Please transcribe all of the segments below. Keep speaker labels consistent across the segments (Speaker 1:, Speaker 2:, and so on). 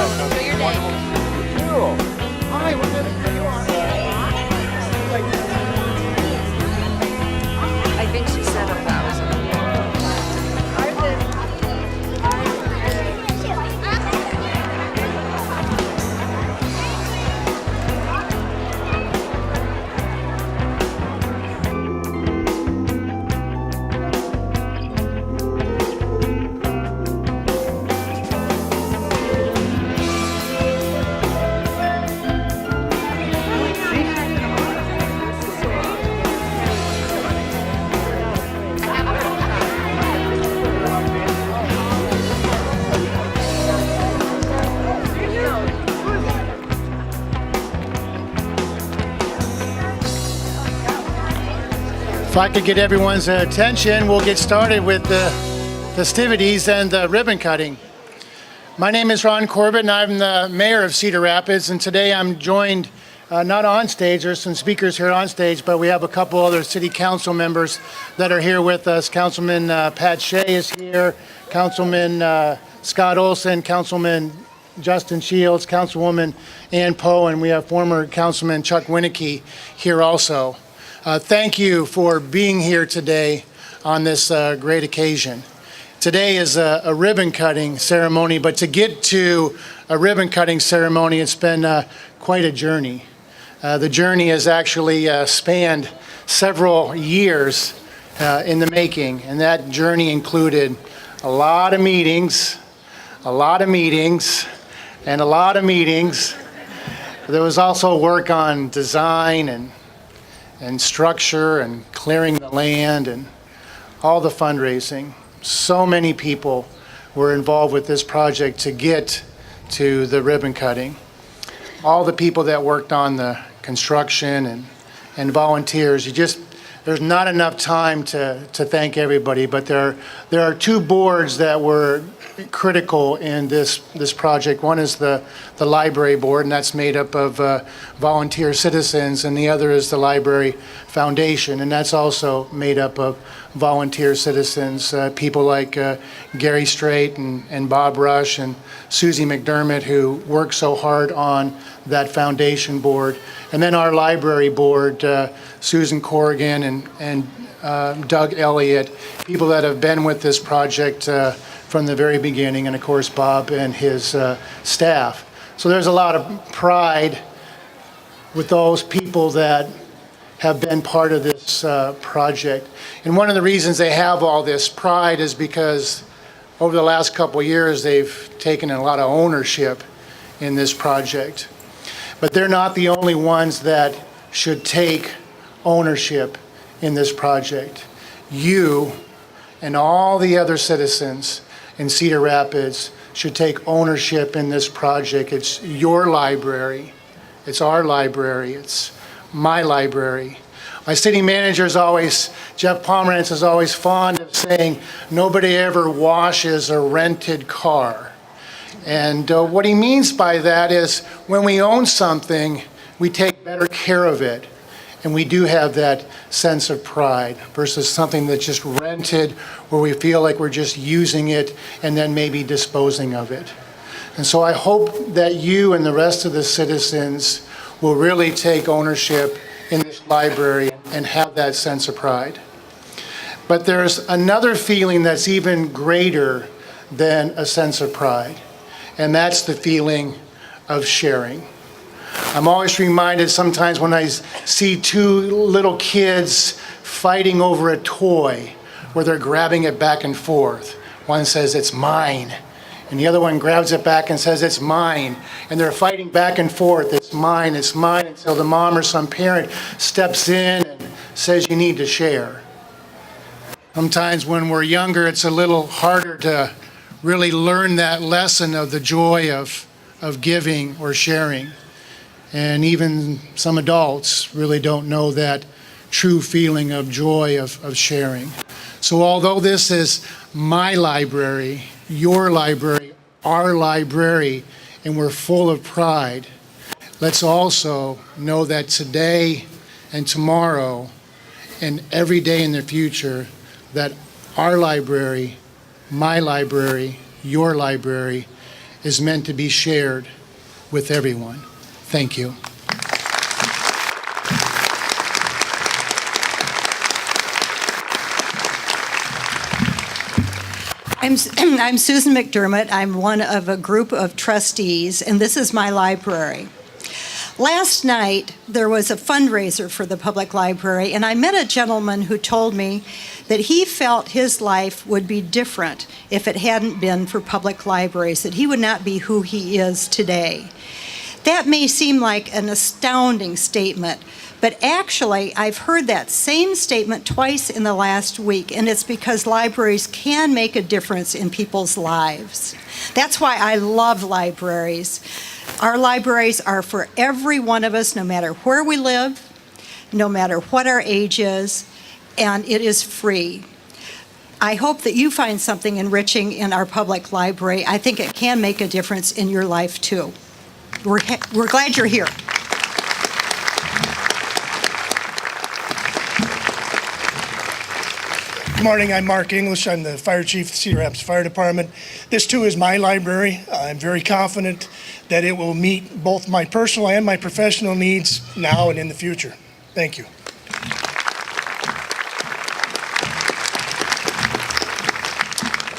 Speaker 1: Enjoy your day.
Speaker 2: Cool. Hi, what are you on?
Speaker 1: I think she said 1,000.
Speaker 3: If I could get everyone's attention, we'll get started with the festivities and the ribbon cutting. My name is Ron Corbett, and I'm the mayor of Cedar Rapids, and today I'm joined not on stage. There's some speakers here on stage, but we have a couple other city council members that are here with us. Councilman Pat Shea is here, Councilman Scott Olson, Councilman Justin Shields, Councilwoman Ann Poe, and we have former Councilman Chuck Winicky here also. Thank you for being here today on this great occasion. Today is a ribbon cutting ceremony, but to get to a ribbon cutting ceremony, it's been quite a journey. The journey has actually spanned several years in the making, and that journey included a lot of meetings, and a lot of meetings. There was also work on design and structure and clearing the land and all the fundraising. So many people were involved with this project to get to the ribbon cutting. All the people that worked on the construction and volunteers, there's not enough time to thank everybody, but there are two boards that were critical in this project. One is the library board, and that's made up of volunteer citizens, and the other is the library foundation, and that's also made up of volunteer citizens, people like Gary Strait and Bob Rush and Susie McDermott, who worked so hard on that foundation board. And then our library board, Susan Corrigan and Doug Elliott, people that have been with this project from the very beginning, and of course Bob and his staff. So there's a lot of pride with those people that have been part of this project. And one of the reasons they have all this pride is because over the last couple of years they've taken a lot of ownership in this project. But they're not the only ones that should take ownership in this project. You and all the other citizens in Cedar Rapids should take ownership in this project. It's your library. It's our library. It's my library. My city manager is always, Jeff Pomerantz is always fond of saying, nobody ever washes a rented car. And what he means by that is when we own something, we take better care of it. And we do have that sense of pride versus something that's just rented where we feel like we're just using it and then maybe disposing of it. And so I hope that you and the rest of the citizens will really take ownership in this library and have that sense of pride. But there's another feeling that's even greater than a sense of pride, and that's the feeling of sharing. I'm always reminded sometimes when I see two little kids fighting over a toy where they're grabbing it back and forth. One says, "It's mine," and the other one grabs it back and says, "It's mine." And they're fighting back and forth, "It's mine, it's mine," until the mom or some parent steps in and says, "You need to share." Sometimes when we're younger, it's a little harder to really learn that lesson of the joy of giving or sharing. And even some adults really don't know that true feeling of joy of sharing. So although this is my library, your library, our library, and we're full of pride, let's also know that today and tomorrow and every day in the future, that our library, my library, your library, is meant to be shared with everyone. Thank you.
Speaker 4: I'm Susan McDermott. I'm one of a group of trustees, and this is my library. Last night, there was a fundraiser for the public library, and I met a gentleman who told me that he felt his life would be different if it hadn't been for public libraries, that he would not be who he is today. That may seem like an astounding statement, but actually, I've heard that same statement twice in the last week, and it's because libraries can make a difference in people's lives. That's why I love libraries. Our libraries are for every one of us, no matter where we live, no matter what our age is, and it is free. I hope that you find something enriching in our public library. I think it can make a difference in your life, too. We're glad you're here.
Speaker 5: Good morning, I'm Mark English. I'm the fire chief of the Cedar Rapids Fire Department. This too is my library. I'm very confident that it will meet both my personal and my professional needs now and in the future. Thank you.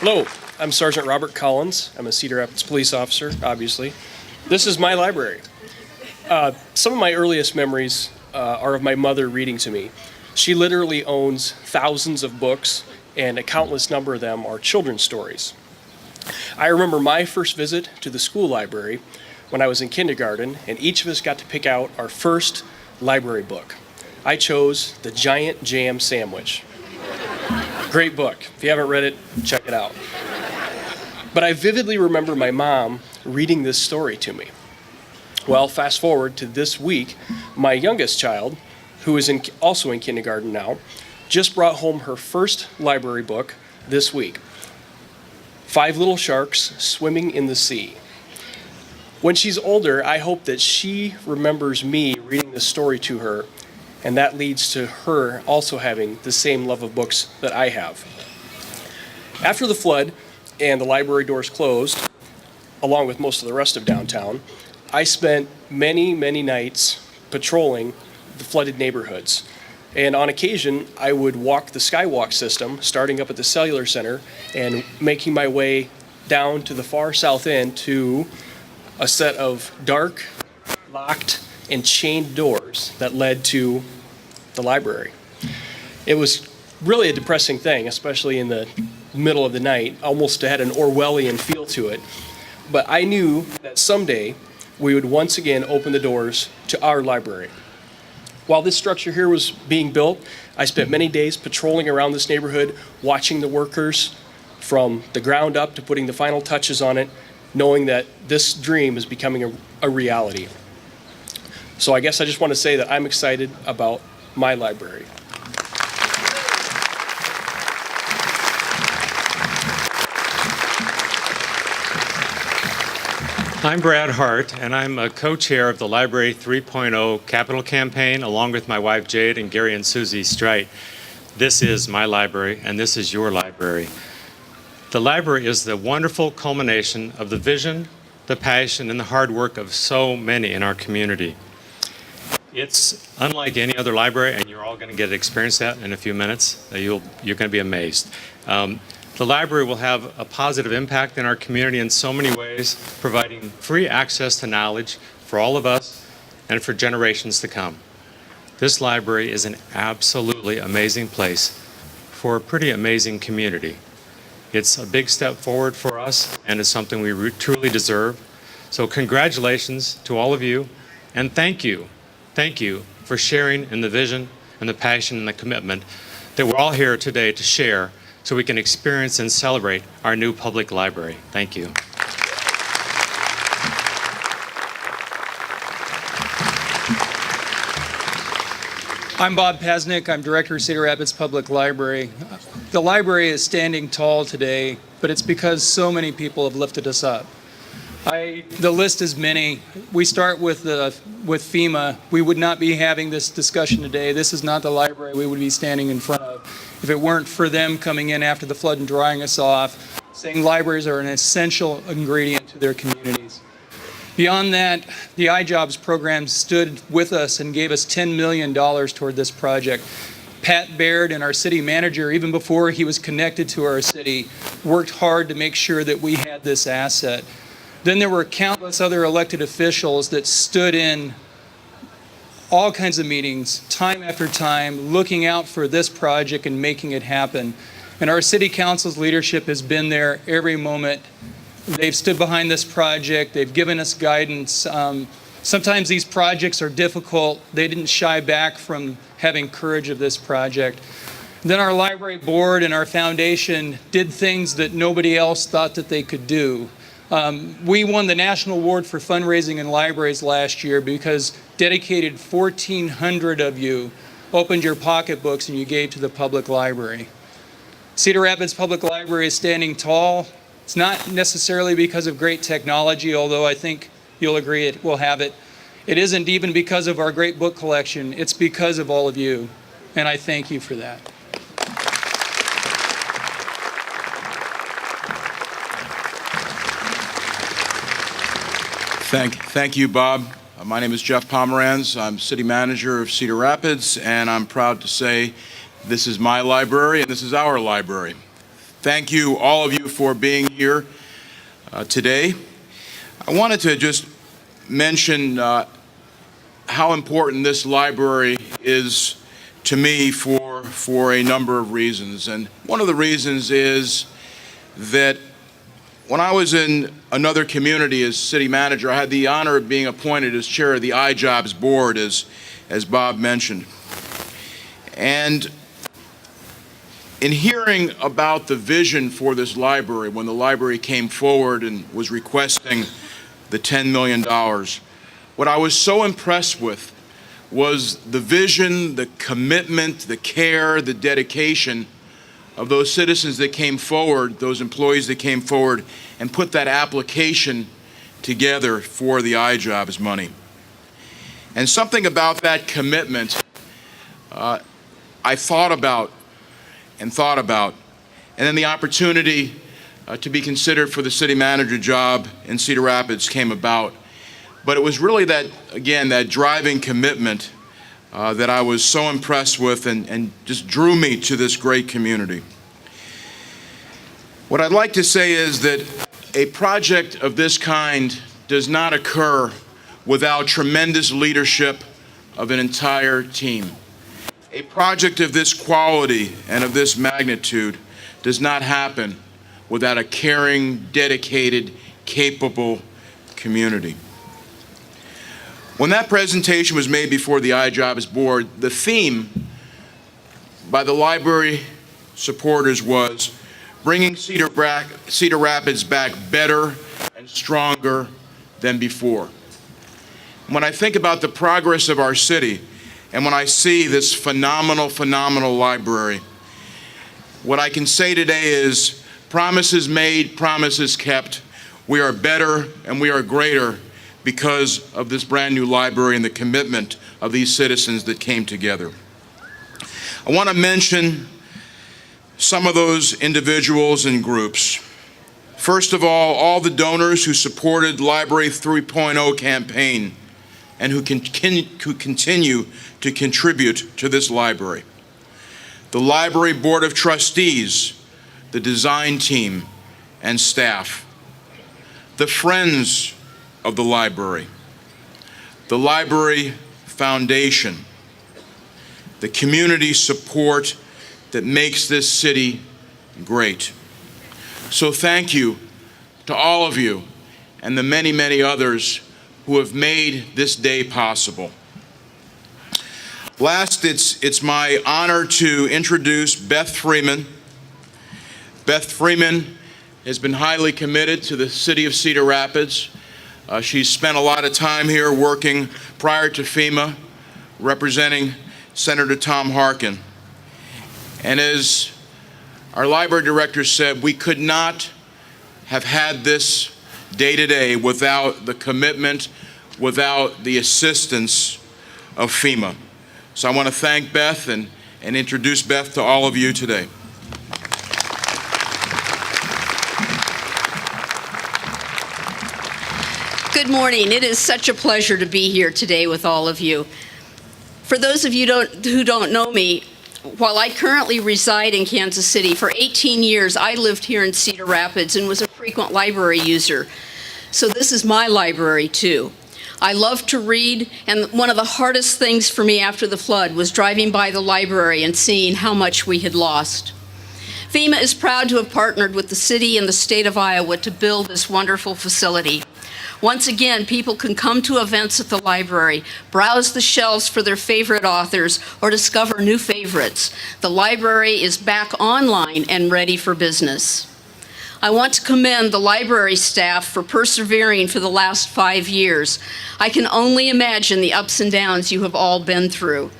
Speaker 6: Hello, I'm Sergeant Robert Collins. I'm a Cedar Rapids police officer, obviously. This is my library. Some of my earliest memories are of my mother reading to me. She literally owns thousands of books, and a countless number of them are children's stories. I remember my first visit to the school library when I was in kindergarten, and each of us got to pick out our first library book. I chose The Giant Jam Sandwich. Great book. If you haven't read it, check it out. But I vividly remember my mom reading this story to me. Well, fast forward to this week, my youngest child, who is also in kindergarten now, just brought home her first library book this week, 5 Little Sharks Swimming in the Sea. When she's older, I hope that she remembers me reading this story to her, and that leads to her also having the same love of books that I have. After the flood and the library doors closed, along with most of the rest of downtown, I spent many, many nights patrolling the flooded neighborhoods. And on occasion, I would walk the skywalk system, starting up at the Cellular Center and making my way down to the far south end to a set of dark, locked, and chained doors that led to the library. It was really a depressing thing, especially in the middle of the night, almost had an Orwellian feel to it. But I knew that someday we would once again open the doors to our library. While this structure here was being built, I spent many days patrolling around this neighborhood, watching the workers from the ground up to putting the final touches on it, knowing that this dream is becoming a reality. So I guess I just want to say that I'm excited about my library.
Speaker 7: I'm Brad Hart, and I'm a co-chair of the Library 3.0 Capital Campaign, along with my wife Jade and Gary and Susie Strite. This is my library, and this is your library. The library is the wonderful culmination of the vision, the passion, and the hard work of so many in our community. It's unlike any other library, and you're all going to get to experience that in a few minutes. You're going to be amazed. The library will have a positive impact in our community in so many ways, providing free access to knowledge for all of us and for generations to come. This library is an absolutely amazing place for a pretty amazing community. It's a big step forward for us, and it's something we truly deserve. So congratulations to all of you, and thank you for sharing in the vision and the passion and the commitment that we're all here today to share so we can experience and celebrate our new public library. Thank you.
Speaker 8: I'm Bob Pasnick. I'm director of Cedar Rapids Public Library. The library is standing tall today, but it's because so many people have lifted us up. The list is many. We start with FEMA. We would not be having this discussion today. This is not the library we would be standing in front of if it weren't for them coming in after the flood and drying us off, saying libraries are an essential ingredient to their communities. Beyond that, the iJobs program stood with us and gave us $10 million toward this project. Pat Baird and our city manager, even before he was connected to our city, worked hard to make sure that we had this asset. Then there were countless other elected officials that stood in all kinds of meetings, time after time, looking out for this project and making it happen. And our city council's leadership has been there every moment. They've stood behind this project. They've given us guidance. Sometimes these projects are difficult. They didn't shy back from having courage of this project. Then our library board and our foundation did things that nobody else thought that they could do. We won the National Award for Fundraising in Libraries last year because dedicated 1,400 of you opened your pocketbooks and you gave to the public library. Cedar Rapids Public Library is standing tall. It's not necessarily because of great technology, although I think you'll agree it will have it. It isn't even because of our great book collection. It's because of all of you, and I thank you for that.
Speaker 2: Thank you, Bob. My name is Jeff Pomeranz. I'm city manager of Cedar Rapids, and I'm proud to say this is my library and this is our library. Thank you, all of you, for being here today. I wanted to just mention how important this library is to me for a number of reasons. And one of the reasons is that when I was in another community as city manager, I had the honor of being appointed as chair of the iJobs board, as Bob mentioned. And in hearing about the vision for this library, when the library came forward and was requesting the $10 million, what I was so impressed with was the vision, the commitment, the care, the dedication of those citizens that came forward, those employees that came forward and put that application together for the iJobs money. And something about that commitment I thought about, and then the opportunity to be considered for the city manager job in Cedar Rapids came about. But it was really that, again, that driving commitment that I was so impressed with and just drew me to this great community. What I'd like to say is that a project of this kind does not occur without tremendous leadership of an entire team. A project of this quality and of this magnitude does not happen without a caring, dedicated, capable community. When that presentation was made before the iJobs board, the theme by the library supporters was bringing Cedar Rapids back better and stronger than before. When I think about the progress of our city, and when I see this phenomenal library, what I can say today is promises made, promises kept. We are better and we are greater because of this brand new library and the commitment of these citizens that came together. I want to mention some of those individuals and groups. First of all the donors who supported Library 3.0 campaign and who continue to contribute to this library. The Library Board of Trustees, the design team and staff, the Friends of the Library, the Library Foundation, the community support that makes this city great. So thank you to all of you and the many others who have made this day possible. Last, it's my honor to introduce Beth Freeman. Beth Freeman has been highly committed to the city of Cedar Rapids. She's spent a lot of time here working prior to FEMA, representing Senator Tom Harkin. And as our library director said, we could not have had this day-to-day without the commitment, without the assistance of FEMA. So I want to thank Beth and introduce Beth to all of you today.
Speaker 9: Good morning. It is such a pleasure to be here today with all of you. For those of you who don't know me, while I currently reside in Kansas City, for 18 years I lived here in Cedar Rapids and was a frequent library user. So this is my library too. I love to read, and one of the hardest things for me after the flood was driving by the library and seeing how much we had lost. FEMA is proud to have partnered with the city and the state of Iowa to build this wonderful facility. Once again, people can come to events at the library, browse the shelves for their favorite authors, or discover new favorites. The library is back online and ready for business. I want to commend the library staff for persevering for the last 5 years. I can only imagine the ups and downs you have all been through.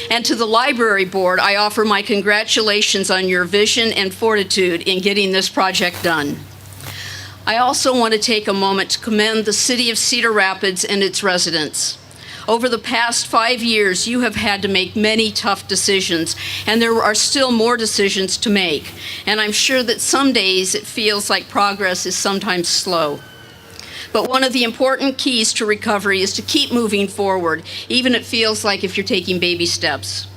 Speaker 9: And to the library board, I offer my congratulations on your vision and fortitude in getting this project done. I also want to take a moment to commend the city of Cedar Rapids and its residents. Over the past 5 years, you have had to make many tough decisions, and there are still more decisions to make. And I'm sure that some days it feels like progress is sometimes slow. But one of the important keys to recovery is to keep moving forward, even if it feels like if you're taking baby steps.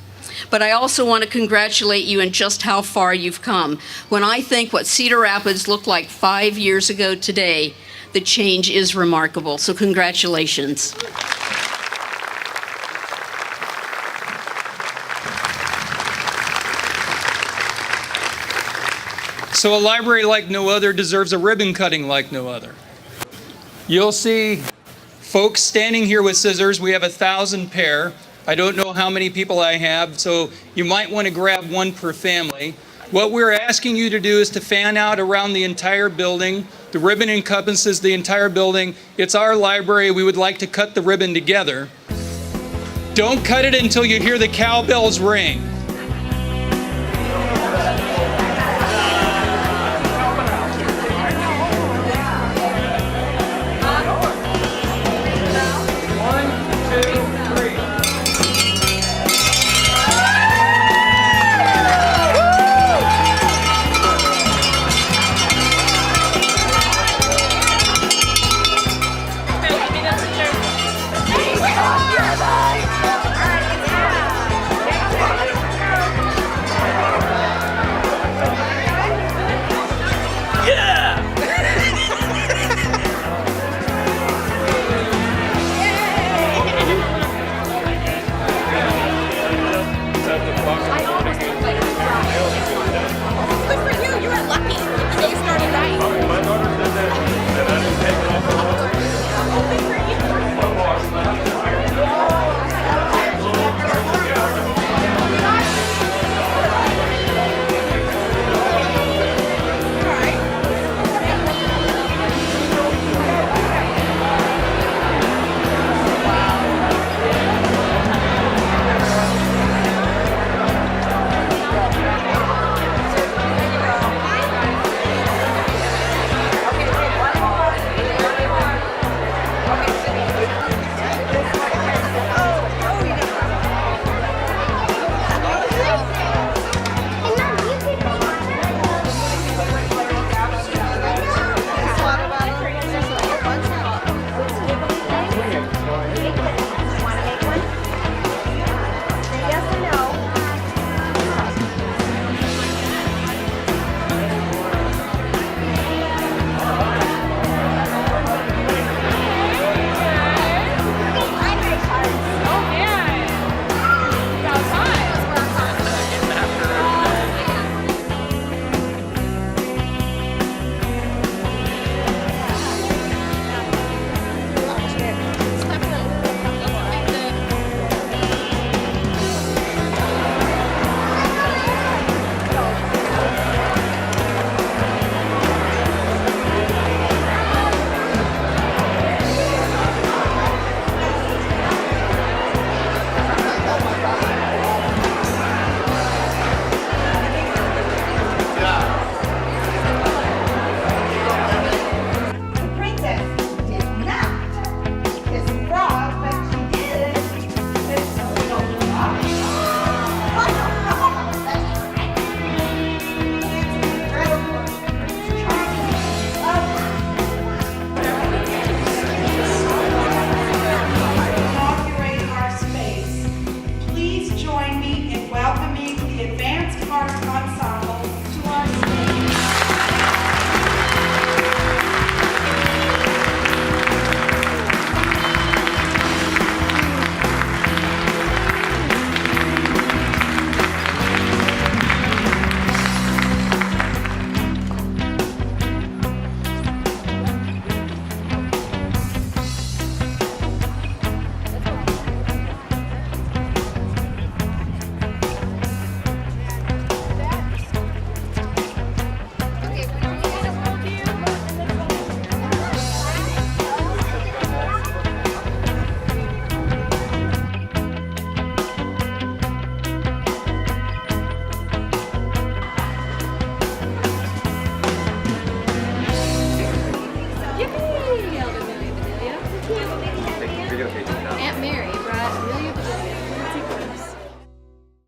Speaker 9: But I also want to congratulate you in just how far you've come. When I think what Cedar Rapids looked like 5 years ago today, the change is remarkable. So congratulations.
Speaker 8: So a library like no other deserves a ribbon cutting like no other. You'll see folks standing here with scissors. We have 1,000 pair. I don't know how many people I have, so you might want to grab one per family. What we're asking you to do is to fan out around the entire building. The ribbon encompasses the entire building. It's our library. We would like to cut the ribbon together. Don't cut it until you hear the cowbells ring.